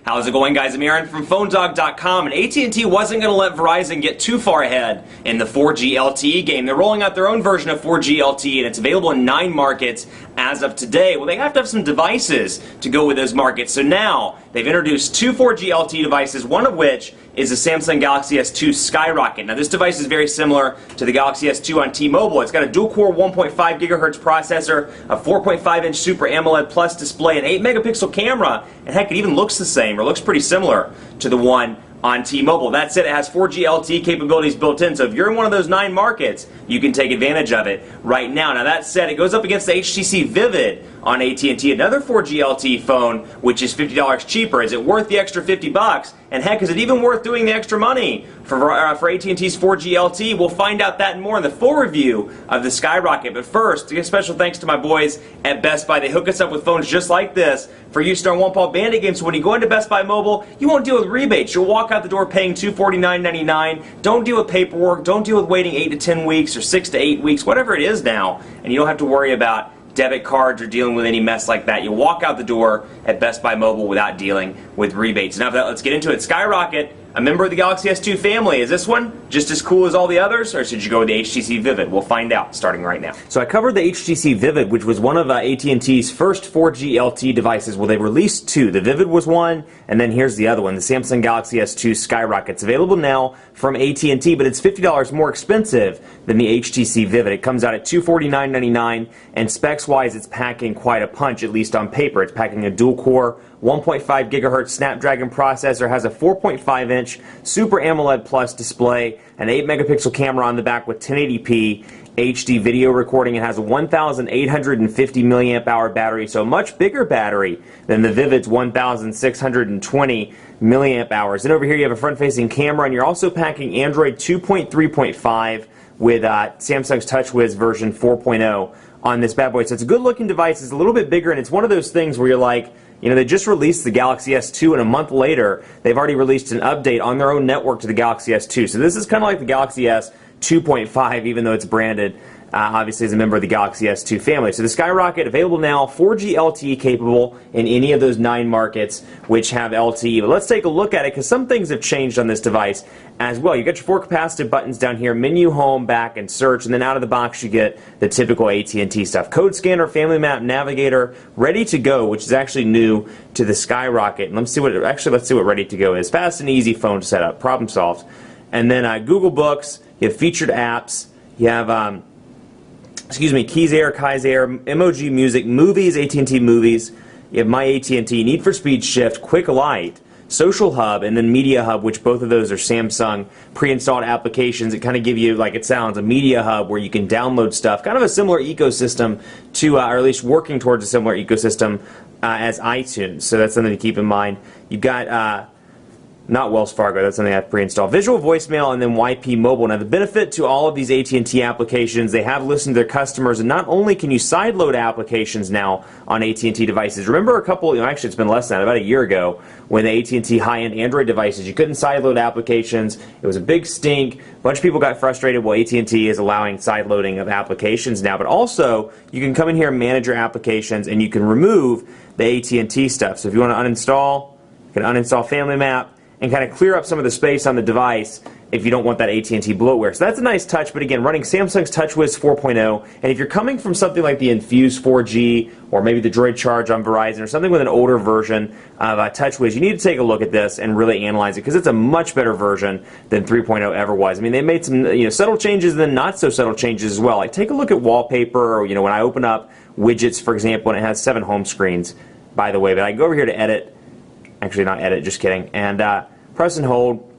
How's it going, guys? I'm Aaron from PhoneDog.com, and AT&T wasn't going to let Verizon get too far ahead in the 4G LTE game. They're rolling out their own version of 4G LTE, and it's available in 9 markets as of today. Well, they have to have some devices to go with those markets, so now they've introduced 2 4G LTE devices, one of which is the Samsung Galaxy S2 Skyrocket. Now, this device is very similar to the Galaxy S2 on T-Mobile. It's got a dual-core 1.5 gigahertz processor, a 4.5-inch Super AMOLED Plus display, an 8-megapixel camera, and heck, it even looks the same, or looks pretty similar to the one on T-Mobile. That said, it has 4G LTE capabilities built in, so if you're in one of those 9 markets, you can take advantage of it right now. Now, that said, it goes up against the HTC Vivid on AT&T, another 4G LTE phone, which is $50 cheaper. Is it worth the extra $50? And heck, is it even worth doing the extra money for AT&T's 4G LTE? We'll find out that and more in the full review of the Skyrocket. But first, a special thanks to my boys at Best Buy. They hook us up with phones just like this for use in our one-paw bandit game. So when you go into Best Buy Mobile, you won't deal with rebates. You'll walk out the door paying $249.99. Don't deal with paperwork. Don't deal with waiting 8 to 10 weeks or 6 to 8 weeks, whatever it is now. And you don't have to worry about debit cards or dealing with any mess like that. You'll walk out the door at Best Buy Mobile without dealing with rebates. Enough of that, let's get into it. Skyrocket, a member of the Galaxy S2 family. Is this one just as cool as all the others, or should you go with the HTC Vivid? We'll find out starting right now. So I covered the HTC Vivid, which was one of AT&T's first 4G LTE devices. Well, they released 2. The Vivid was one, and then here's the other one, the Samsung Galaxy S2 Skyrocket. It's available now from AT&T, but it's $50 more expensive than the HTC Vivid. It comes out at $249.99, and specs-wise, it's packing quite a punch, at least on paper. It's packing a dual-core 1.5 gigahertz Snapdragon processor, has a 4.5-inch Super AMOLED Plus display, an 8-megapixel camera on the back with 1080p HD video recording. It has a 1,850 milliamp hour battery, so a much bigger battery than the Vivid's 1,620 milliamp hours. And over here you have a front-facing camera, and you're also packing Android 2.3.5 with Samsung's TouchWiz version 4.0 on this bad boy. So it's a good-looking device. It's a little bit bigger, and it's one of those things where you're like, you know, they just released the Galaxy S2, and a month later, they've already released an update on their own network to the Galaxy S2. So this is kind of like the Galaxy S 2.5, even though it's branded, obviously, as a member of the Galaxy S2 family. So the Skyrocket, available now, 4G LTE capable in any of those 9 markets which have LTE. But let's take a look at it, because some things have changed on this device as well. You got your 4 capacitive buttons down here, menu, home, back, and search, and then out of the box you get the typical AT&T stuff. Code scanner, family map, navigator, ready to go, which is actually new to the Skyrocket. And let's see what ready to go is. Fast and easy phone to set up, problem solved. And then Google Books, you have featured apps, you have Keys Air, Kai's Air, MOG Music, Movies, AT&T Movies, you have My AT&T, Need for Speed Shift, Quick Light, Social Hub, and then Media Hub, which both of those are Samsung pre-installed applications. It kind of give you, like it sounds, a Media Hub where you can download stuff, kind of a similar ecosystem to, or at least working towards a similar ecosystem as iTunes. So that's something to keep in mind. You've got not Wells Fargo, that's something I have pre-installed. Visual voicemail, and then YP Mobile. Now, the benefit to all of these AT&T applications, they have listened to their customers, and not only can you sideload applications now on AT&T devices. Remember a couple, actually it's been less than that, about a year ago, when the AT&T high-end Android devices, you couldn't sideload applications. It was a big stink. A bunch of people got frustrated. Well, AT&T is allowing sideloading of applications now, but also you can come in here and manage your applications, and you can remove the AT&T stuff. So if you want to uninstall, you can uninstall Family Map, and kind of clear up some of the space on the device if you don't want that AT&T bloatware. So that's a nice touch, but again, running Samsung's TouchWiz 4.0, and if you're coming from something like the Infuse 4G, or maybe the Droid Charge on Verizon, or something with an older version of TouchWiz, you need to take a look at this and really analyze it, because it's a much better version than 3.0 ever was. I mean, they made some subtle changes and then not so subtle changes as well. Like, take a look at wallpaper, or when I open up widgets, for example, and it has 7 home screens, by the way, but I go over here to edit. Actually, not edit, just kidding. And press and hold,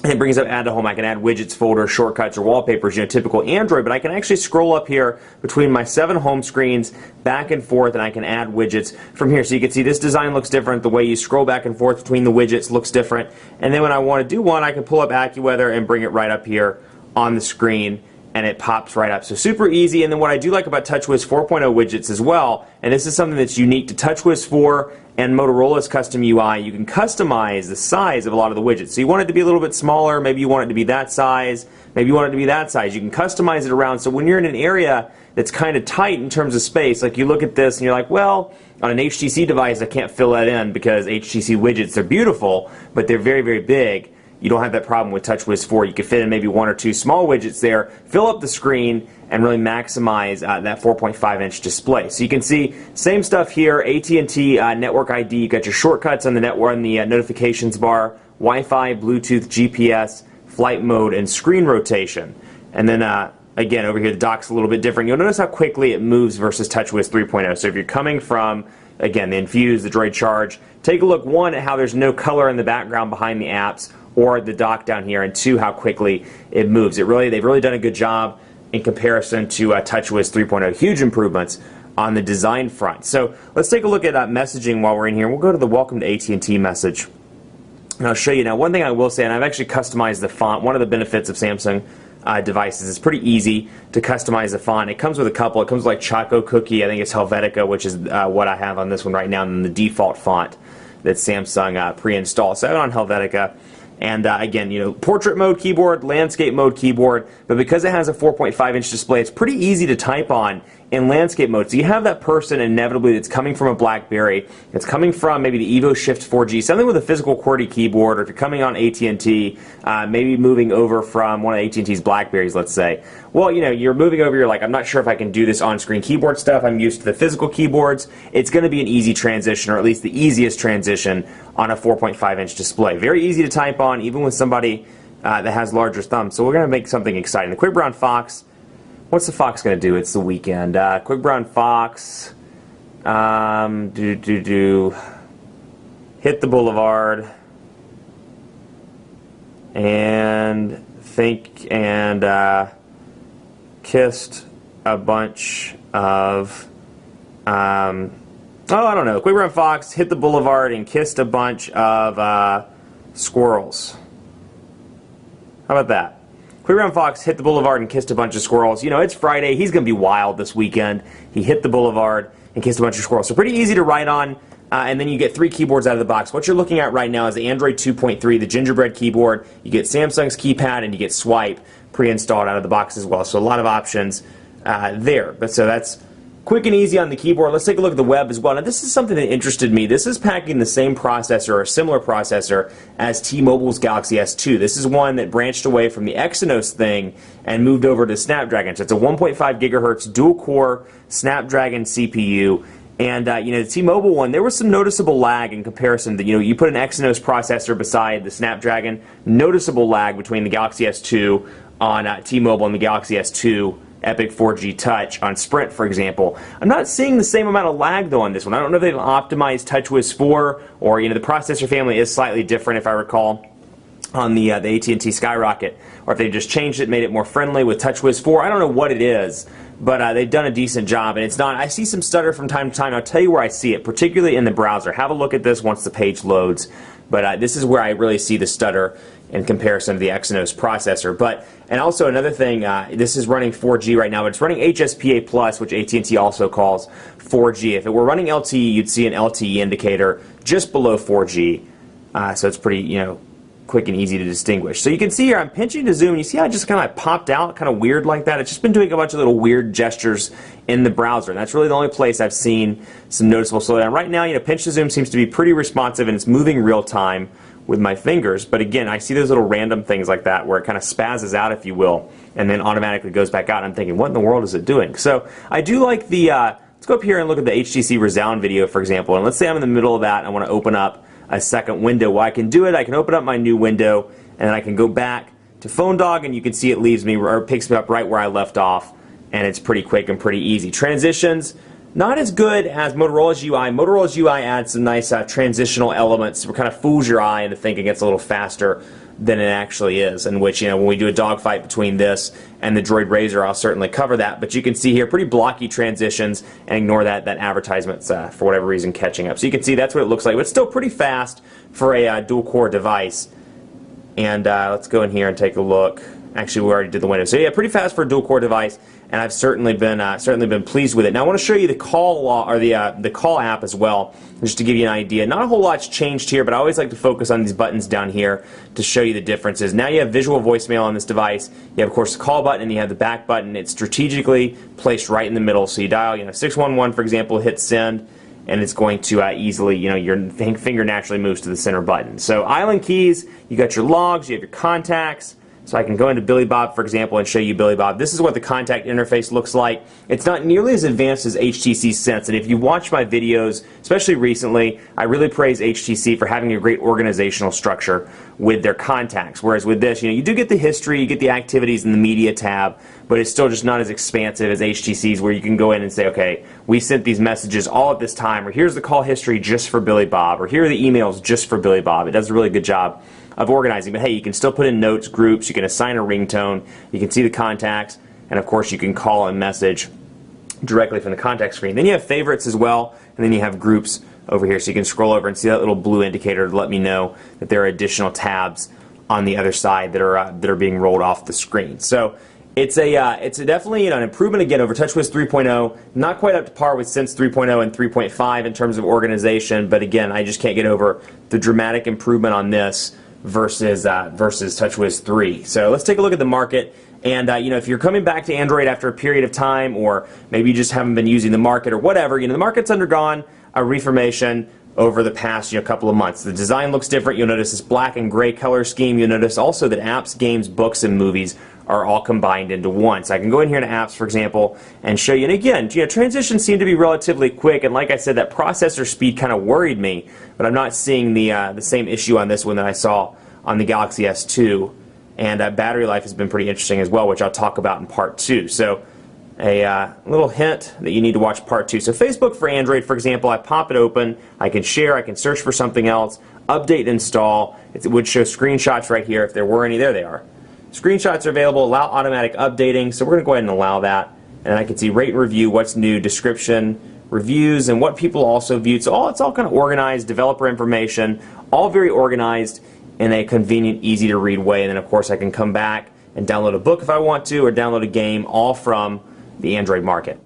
and it brings up add to home. I can add widgets, folders, shortcuts, or wallpapers, typical Android, but I can actually scroll up here between my 7 home screens back and forth, and I can add widgets from here. So you can see this design looks different. The way you scroll back and forth between the widgets looks different. And then when I want to do one, I can pull up AccuWeather and bring it right up here on the screen, and it pops right up. So super easy. And then what I do like about TouchWiz 4.0 widgets as well, and this is something that's unique to TouchWiz 4 and Motorola's custom UI, you can customize the size of a lot of the widgets. So you want it to be a little bit smaller, maybe you want it to be that size, maybe you want it to be that size. You can customize it around, so when you're in an area that's kind of tight in terms of space. Like you look at this and you're like, well, on an HTC device I can't fill that in because HTC widgets are beautiful, but they're very, very big. You don't have that problem with TouchWiz 4. You could fit in maybe 1 or 2 small widgets there, fill up the screen, and really maximize that 4.5-inch display. So you can see same stuff here. AT&T network ID. You got your shortcuts on the network, on the notifications bar, Wi-Fi, Bluetooth, GPS, flight mode, and screen rotation. And then again over here the dock's a little bit different. You'll notice how quickly it moves versus TouchWiz 3.0. So if you're coming from again the Infuse, the Droid Charge, take a look one at how there's no color in the background behind the apps or the dock down here, and 2, how quickly it moves. They've really done a good job in comparison to TouchWiz 3.0. Huge improvements on the design front. So let's take a look at messaging while we're in here. We'll go to the Welcome to AT&T message, and I'll show you now. One thing I will say, and I've actually customized the font. One of the benefits of Samsung devices, it's pretty easy to customize the font. It comes with a couple. It comes with like Choco Cookie. I think it's Helvetica, which is what I have on this one right now, and the default font that Samsung pre-installed. So I have it on Helvetica. And again, you know, portrait mode keyboard, landscape mode keyboard, but because it has a 4.5-inch display, it's pretty easy to type on in landscape mode. So you have that person inevitably that's coming from a BlackBerry, it's coming from maybe the Evo Shift 4G, something with a physical QWERTY keyboard, or if you're coming on AT&T, maybe moving over from one of AT&T's BlackBerries, let's say. Well, you know, you're moving over, you're like, I'm not sure if I can do this on-screen keyboard stuff, I'm used to the physical keyboards. It's going to be an easy transition, or at least the easiest transition on a 4.5-inch display. Very easy to type on, even with somebody that has larger thumbs. So we're going to make something exciting. The Quick Brown Fox, what's the Fox going to do? It's the weekend. Quick Brown Fox, hit the boulevard, and think and kissed a bunch of, I don't know. Quick Brown Fox hit the boulevard and kissed a bunch of squirrels. How about that? Quick Brown Fox hit the boulevard and kissed a bunch of squirrels. You know, it's Friday. He's going to be wild this weekend. He hit the boulevard and kissed a bunch of squirrels. So pretty easy to write on. And then you get 3 keyboards out of the box. What you're looking at right now is the Android 2.3, the Gingerbread keyboard. You get Samsung's keypad, and you get Swipe pre-installed out of the box as well. So a lot of options there. But so that's quick and easy on the keyboard. Let's take a look at the web as well. Now this is something that interested me. This is packing the same processor, or a similar processor, as T-Mobile's Galaxy S2. This is one that branched away from the Exynos thing and moved over to Snapdragon. So it's a 1.5 gigahertz dual-core Snapdragon CPU. And you know, the T-Mobile one, there was some noticeable lag in comparison. You know, you put an Exynos processor beside the Snapdragon, noticeable lag between the Galaxy S2 on T-Mobile and the Galaxy S2 Epic 4G Touch on Sprint, for example. I'm not seeing the same amount of lag though on this one. I don't know if they've optimized TouchWiz 4, or you know, the processor family is slightly different, if I recall, on the AT&T Skyrocket, or if they just changed it, made it more friendly with TouchWiz 4. I don't know what it is, but they've done a decent job, and it's not. I see some stutter from time to time. I'll tell you where I see it, particularly in the browser. Have a look at this once the page loads. But this is where I really see the stutter in comparison to the Exynos processor. And also another thing, this is running 4G right now, but it's running HSPA Plus, which AT&T also calls 4G. If it were running LTE, you'd see an LTE indicator just below 4G. So it's pretty, you know, quick and easy to distinguish. So you can see here, I'm pinching to zoom, and you see how it just kind of popped out, kind of weird like that. It's just been doing a bunch of little weird gestures in the browser, and that's really the only place I've seen some noticeable slowdown. Right now, you know, pinch to zoom seems to be pretty responsive, and it's moving real time with my fingers, but again, I see those little random things like that where it kind of spazzes out, if you will, and then automatically goes back out. I'm thinking, what in the world is it doing? So I do like the, let's go up here and look at the HTC Resound video, for example, and let's say I'm in the middle of that and I want to open up a second window. Well, I can do it. I can open up my new window, and then I can go back to Phone Dog, and you can see it leaves me, or picks me up right where I left off, and it's pretty quick and pretty easy. Transitions, not as good as Motorola's UI. Motorola's UI adds some nice transitional elements. It kind of fools your eye into thinking it's a little faster than it actually is, in which, you know, when we do a dogfight between this and the Droid Razr, I'll certainly cover that. But you can see here pretty blocky transitions, and ignore that advertisement's for whatever reason catching up. So you can see that's what it looks like, but it's still pretty fast for a dual-core device. And let's go in here and take a look. Actually, we already did the window. So yeah, pretty fast for a dual-core device. and I've certainly been pleased with it. Now I want to show you the call or the call app as well, just to give you an idea. Not a whole lot's changed here, but I always like to focus on these buttons down here to show you the differences. Now you have visual voicemail on this device. You have, of course, the call button, and you have the back button. It's strategically placed right in the middle. So you dial, 611, for example, hit send, and it's going to easily, your finger naturally moves to the center button. So island keys, you got your logs, you have your contacts. So I can go into Billy Bob, for example, and show you Billy Bob. This is what the contact interface looks like. It's not nearly as advanced as HTC Sense, and if you watch my videos, especially recently, I really praise HTC for having a great organizational structure with their contacts. Whereas with this, you do get the history, you get the activities in the media tab, but it's still just not as expansive as HTC's, where you can go in and say, okay, we sent these messages all at this time, or here's the call history just for Billy Bob, or here are the emails just for Billy Bob. It does a really good job of organizing. But hey, you can still put in notes, groups, you can assign a ringtone, you can see the contacts, and of course you can call and message directly from the contact screen. Then you have favorites as well, and then you have groups over here, so you can scroll over and see that little blue indicator to let me know that there are additional tabs on the other side that are being rolled off the screen. So it's definitely an improvement again over TouchWiz 3.0. Not quite up to par with Sense 3.0 and 3.5 in terms of organization, but again, I just can't get over the dramatic improvement on this versus TouchWiz 3. So let's take a look at the market. And if you're coming back to Android after a period of time, or maybe you just haven't been using the market or whatever, the market's undergone a reformation over the past couple of months. The design looks different. You'll notice this black and gray color scheme. You'll notice also that apps, games, books, and movies are all combined into one. So I can go in here to apps, for example, and show you. And again, transitions seem to be relatively quick. And like I said, that processor speed kind of worried me, but I'm not seeing the same issue on this one that I saw on the Galaxy S2. And battery life has been pretty interesting as well, which I'll talk about in part 2. So a little hint that you need to watch part 2. So Facebook for Android, for example, I pop it open, I can share, I can search for something else, update and install. It would show screenshots right here if there were any. There they are. Screenshots are available, allow automatic updating, so we're going to go ahead and allow that. And I can see rate and review, what's new, description, reviews, and what people also viewed. So it's all kind of organized, developer information, all very organized in a convenient, easy to read way. And then of course I can come back and download a book if I want to, or download a game, all from the Android market.